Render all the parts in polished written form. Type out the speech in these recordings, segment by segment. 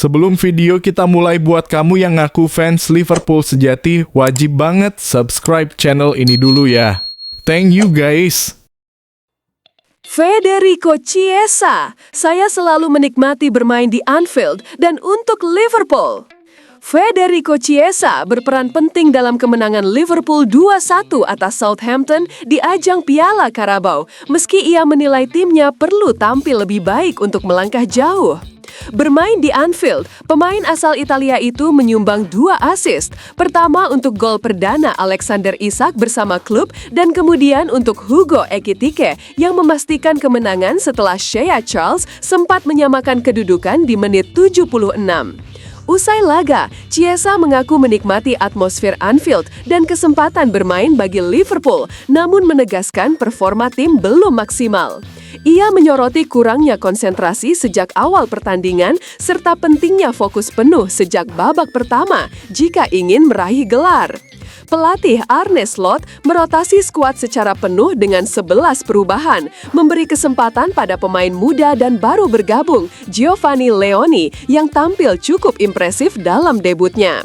Sebelum video kita mulai, buat kamu yang ngaku fans Liverpool sejati, wajib banget subscribe channel ini dulu ya. Thank you guys. Federico Chiesa, saya selalu menikmati bermain di Anfield dan untuk Liverpool. Federico Chiesa berperan penting dalam kemenangan Liverpool 2-1 atas Southampton di ajang Piala Carabao, meski ia menilai timnya perlu tampil lebih baik untuk melangkah jauh. Bermain di Anfield, pemain asal Italia itu menyumbang 2 assist. Pertama untuk gol perdana Alexander Isak bersama klub, dan kemudian untuk Hugo Ekitike yang memastikan kemenangan setelah Shea Charles sempat menyamakan kedudukan di menit 76. Usai laga, Chiesa mengaku menikmati atmosfer Anfield dan kesempatan bermain bagi Liverpool, namun menegaskan performa tim belum maksimal. Ia menyoroti kurangnya konsentrasi sejak awal pertandingan serta pentingnya fokus penuh sejak babak pertama jika ingin meraih gelar. Pelatih Arne Slot merotasi skuad secara penuh dengan 11 perubahan, memberi kesempatan pada pemain muda dan baru bergabung, Giovanni Leoni, yang tampil cukup impresif dalam debutnya.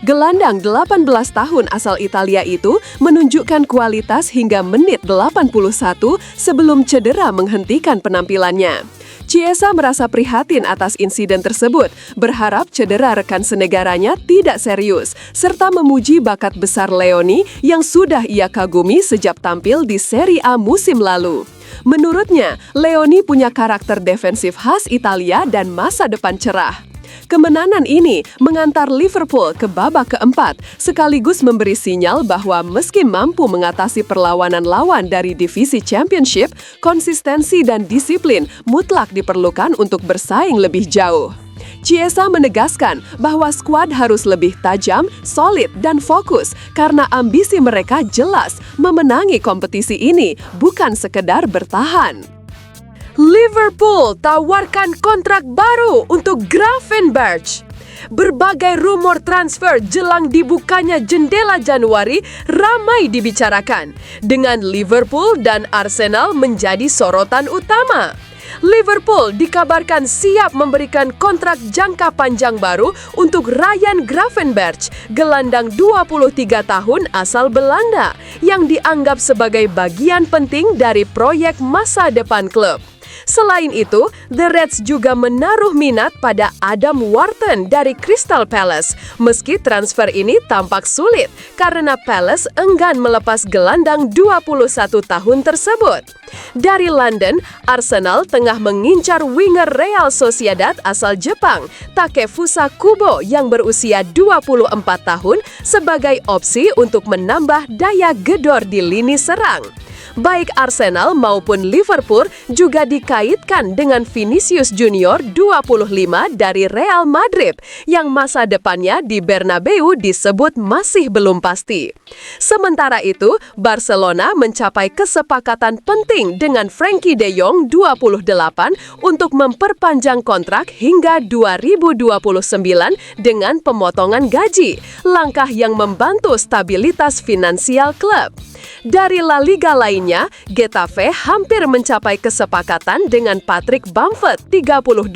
Gelandang 18 tahun asal Italia itu menunjukkan kualitas hingga menit 81 sebelum cedera menghentikan penampilannya. Chiesa merasa prihatin atas insiden tersebut, berharap cedera rekan senegaranya tidak serius, serta memuji bakat besar Leoni yang sudah ia kagumi sejak tampil di Serie A musim lalu. Menurutnya, Leoni punya karakter defensif khas Italia dan masa depan cerah. Kemenangan ini mengantar Liverpool ke babak keempat, sekaligus memberi sinyal bahwa meski mampu mengatasi perlawanan lawan dari divisi Championship, konsistensi dan disiplin mutlak diperlukan untuk bersaing lebih jauh. Chiesa menegaskan bahwa skuad harus lebih tajam, solid, dan fokus karena ambisi mereka jelas memenangi kompetisi ini, bukan sekedar bertahan. Liverpool tawarkan kontrak baru untuk Gravenberch. Berbagai rumor transfer jelang dibukanya jendela Januari ramai dibicarakan, dengan Liverpool dan Arsenal menjadi sorotan utama. Liverpool dikabarkan siap memberikan kontrak jangka panjang baru untuk Ryan Gravenberch, gelandang 23 tahun asal Belanda, yang dianggap sebagai bagian penting dari proyek masa depan klub. Selain itu, The Reds juga menaruh minat pada Adam Wharton dari Crystal Palace, meski transfer ini tampak sulit karena Palace enggan melepas gelandang 21 tahun tersebut. Dari London, Arsenal tengah mengincar winger Real Sociedad asal Jepang, Takefusa Kubo yang berusia 24 tahun sebagai opsi untuk menambah daya gedor di lini serang. Baik Arsenal maupun Liverpool juga dikaitkan dengan Vinicius Junior 25 dari Real Madrid yang masa depannya di Bernabeu disebut masih belum pasti. Sementara itu, Barcelona mencapai kesepakatan penting dengan Frenkie de Jong 28 untuk memperpanjang kontrak hingga 2029 dengan pemotongan gaji, langkah yang membantu stabilitas finansial klub. Dari La Liga lainnya, Getafe hampir mencapai kesepakatan dengan Patrick Bamford 32,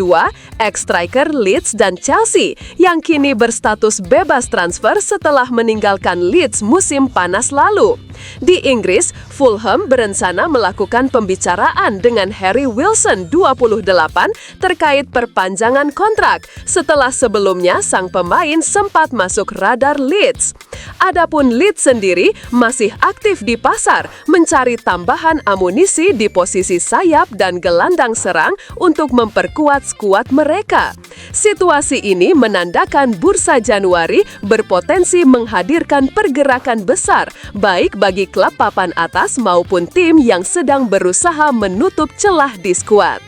ex-striker Leeds dan Chelsea, yang kini berstatus bebas transfer setelah meninggalkan Leeds musim panas lalu. Di Inggris, Fulham berencana melakukan pembicaraan dengan Harry Wilson 28 terkait perpanjangan kontrak, setelah sebelumnya sang pemain sempat masuk radar Leeds. Adapun Leeds sendiri masih aktif di pasar, mencari tambahan amunisi di posisi sayap dan gelandang serang untuk memperkuat skuad mereka. Situasi ini menandakan bursa Januari berpotensi menghadirkan pergerakan besar, baik bagi klub papan atas maupun tim yang sedang berusaha menutup celah di skuad.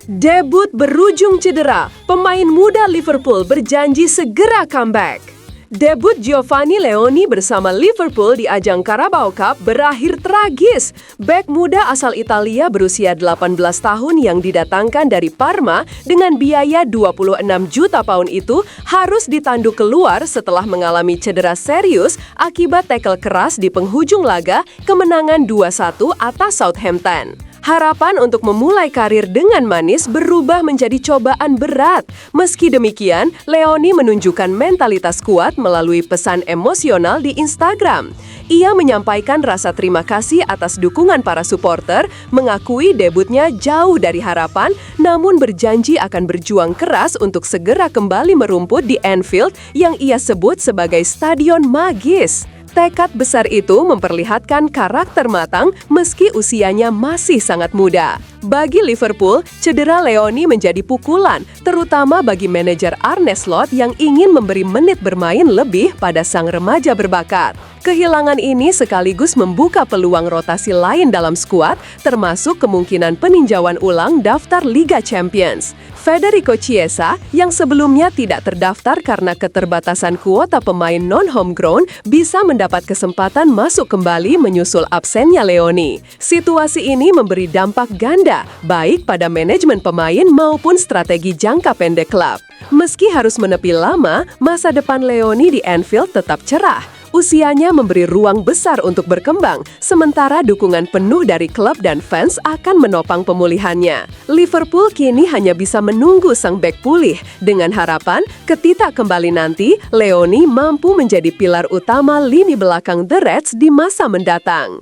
Debut berujung cedera, pemain muda Liverpool berjanji segera comeback. Debut Giovanni Leoni bersama Liverpool di ajang Carabao Cup berakhir tragis. Bek muda asal Italia berusia 18 tahun yang didatangkan dari Parma dengan biaya 26 juta pound itu harus ditanduk keluar setelah mengalami cedera serius akibat tackle keras di penghujung laga kemenangan 2-1 atas Southampton. Harapan untuk memulai karir dengan manis berubah menjadi cobaan berat. Meski demikian, Leoni menunjukkan mentalitas kuat melalui pesan emosional di Instagram. Ia menyampaikan rasa terima kasih atas dukungan para supporter, mengakui debutnya jauh dari harapan, namun berjanji akan berjuang keras untuk segera kembali merumput di Anfield yang ia sebut sebagai stadion magis. Tekad besar itu memperlihatkan karakter matang meski usianya masih sangat muda. Bagi Liverpool, cedera Leoni menjadi pukulan, terutama bagi manajer Arne Slot yang ingin memberi menit bermain lebih pada sang remaja berbakat. Kehilangan ini sekaligus membuka peluang rotasi lain dalam skuad, termasuk kemungkinan peninjauan ulang daftar Liga Champions. Federico Chiesa, yang sebelumnya tidak terdaftar karena keterbatasan kuota pemain non-homegrown, bisa mendapat kesempatan masuk kembali menyusul absennya Leoni. Situasi ini memberi dampak ganda, baik pada manajemen pemain maupun strategi jangka pendek klub. Meski harus menepi lama, masa depan Leoni di Anfield tetap cerah. Usianya memberi ruang besar untuk berkembang, sementara dukungan penuh dari klub dan fans akan menopang pemulihannya. Liverpool kini hanya bisa menunggu sang bek pulih, dengan harapan ketika kembali nanti, Leoni mampu menjadi pilar utama lini belakang The Reds di masa mendatang.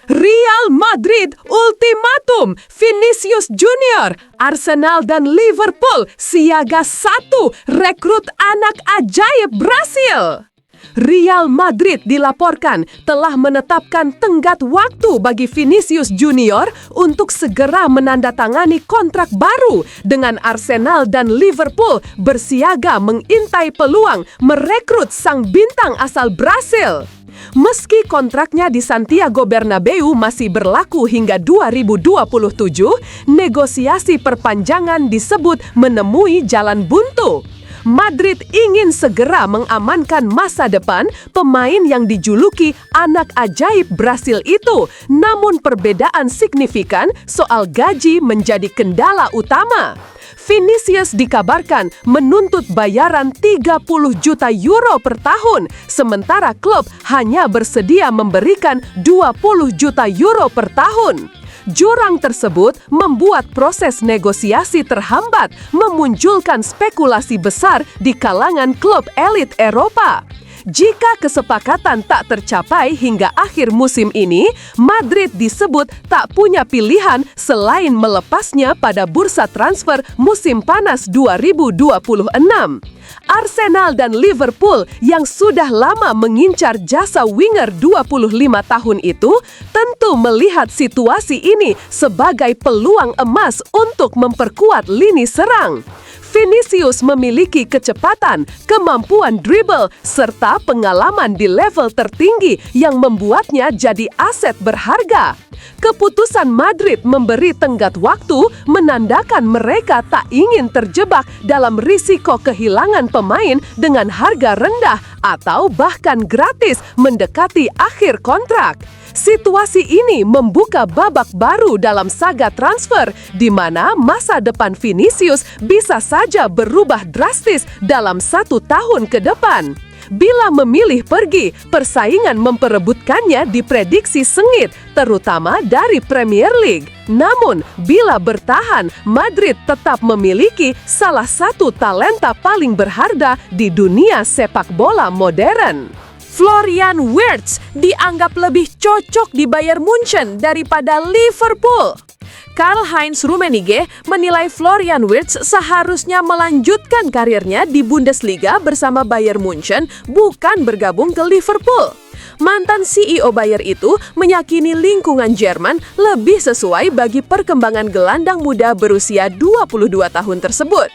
Real Madrid ultimatum, Vinicius Junior, Arsenal dan Liverpool siaga 1 rekrut anak ajaib Brasil. Real Madrid dilaporkan telah menetapkan tenggat waktu bagi Vinicius Junior untuk segera menandatangani kontrak baru dengan Arsenal dan Liverpool bersiaga mengintai peluang merekrut sang bintang asal Brasil. Meski kontraknya di Santiago Bernabeu masih berlaku hingga 2027, negosiasi perpanjangan disebut menemui jalan buntu. Madrid ingin segera mengamankan masa depan pemain yang dijuluki anak ajaib Brasil itu, namun perbedaan signifikan soal gaji menjadi kendala utama. Vinicius dikabarkan menuntut bayaran 30 juta euro per tahun, sementara klub hanya bersedia memberikan 20 juta euro per tahun. Jurang tersebut membuat proses negosiasi terhambat, memunculkan spekulasi besar di kalangan klub elit Eropa. Jika kesepakatan tak tercapai hingga akhir musim ini, Madrid disebut tak punya pilihan selain melepasnya pada bursa transfer musim panas 2026. Arsenal dan Liverpool yang sudah lama mengincar jasa winger 25 tahun itu tentu melihat situasi ini sebagai peluang emas untuk memperkuat lini serang. Vinicius memiliki kecepatan, kemampuan dribble, serta pengalaman di level tertinggi yang membuatnya jadi aset berharga. Keputusan Madrid memberi tenggat waktu menandakan mereka tak ingin terjebak dalam risiko kehilangan pemain dengan harga rendah atau bahkan gratis mendekati akhir kontrak. Situasi ini membuka babak baru dalam saga transfer, di mana masa depan Vinicius bisa saja berubah drastis dalam 1 tahun ke depan. Bila memilih pergi, persaingan memperebutkannya diprediksi sengit, terutama dari Premier League. Namun, bila bertahan, Madrid tetap memiliki salah satu talenta paling berharga di dunia sepak bola modern. Florian Wirtz dianggap lebih cocok di Bayern Munchen daripada Liverpool. Karl-Heinz Rummenigge menilai Florian Wirtz seharusnya melanjutkan karirnya di Bundesliga bersama Bayern Munchen, bukan bergabung ke Liverpool. Mantan CEO Bayer itu meyakini lingkungan Jerman lebih sesuai bagi perkembangan gelandang muda berusia 22 tahun tersebut.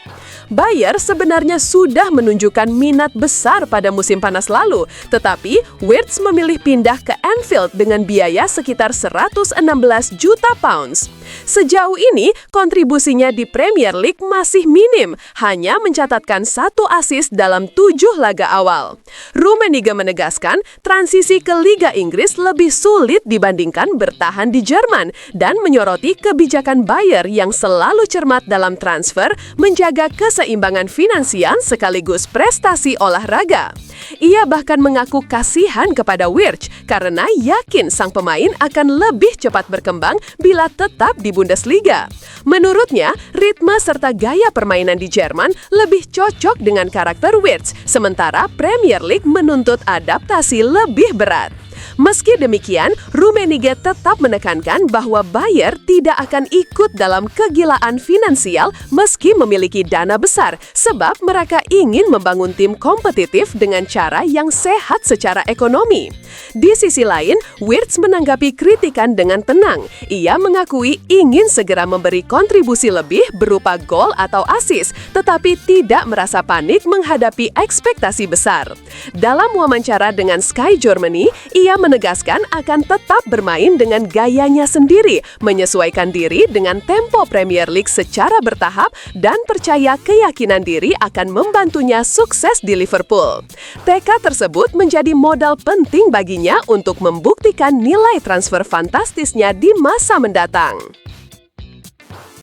Bayer sebenarnya sudah menunjukkan minat besar pada musim panas lalu, tetapi Wirtz memilih pindah ke Anfield dengan biaya sekitar 116 juta pounds. Sejauh ini, kontribusinya di Premier League masih minim, hanya mencatatkan 1 assist dalam 7 laga awal. Rummenigge menegaskan, transisi ke Liga Inggris lebih sulit dibandingkan bertahan di Jerman, dan menyoroti kebijakan Bayer yang selalu cermat dalam transfer, menjaga keseimbangan finansial sekaligus prestasi olahraga. Ia bahkan mengaku kasihan kepada Wirtz karena yakin sang pemain akan lebih cepat berkembang bila tetap di Bundesliga. Menurutnya, ritme serta gaya permainan di Jerman lebih cocok dengan karakter Wirtz, sementara Premier League menuntut adaptasi lebih berat. Meski demikian, Rummenigge tetap menekankan bahwa Bayer tidak akan ikut dalam kegilaan finansial meski memiliki dana besar, sebab mereka ingin membangun tim kompetitif dengan cara yang sehat secara ekonomi. Di sisi lain, Wirtz menanggapi kritikan dengan tenang. Ia mengakui ingin segera memberi kontribusi lebih berupa gol atau assist, tetapi tidak merasa panik menghadapi ekspektasi besar. Dalam wawancara dengan Sky Germany, ia menegaskan akan tetap bermain dengan gayanya sendiri, menyesuaikan diri dengan tempo Premier League secara bertahap, dan percaya keyakinan diri akan membantunya sukses di Liverpool. Tekad tersebut menjadi modal penting baginya untuk membuktikan nilai transfer fantastisnya di masa mendatang.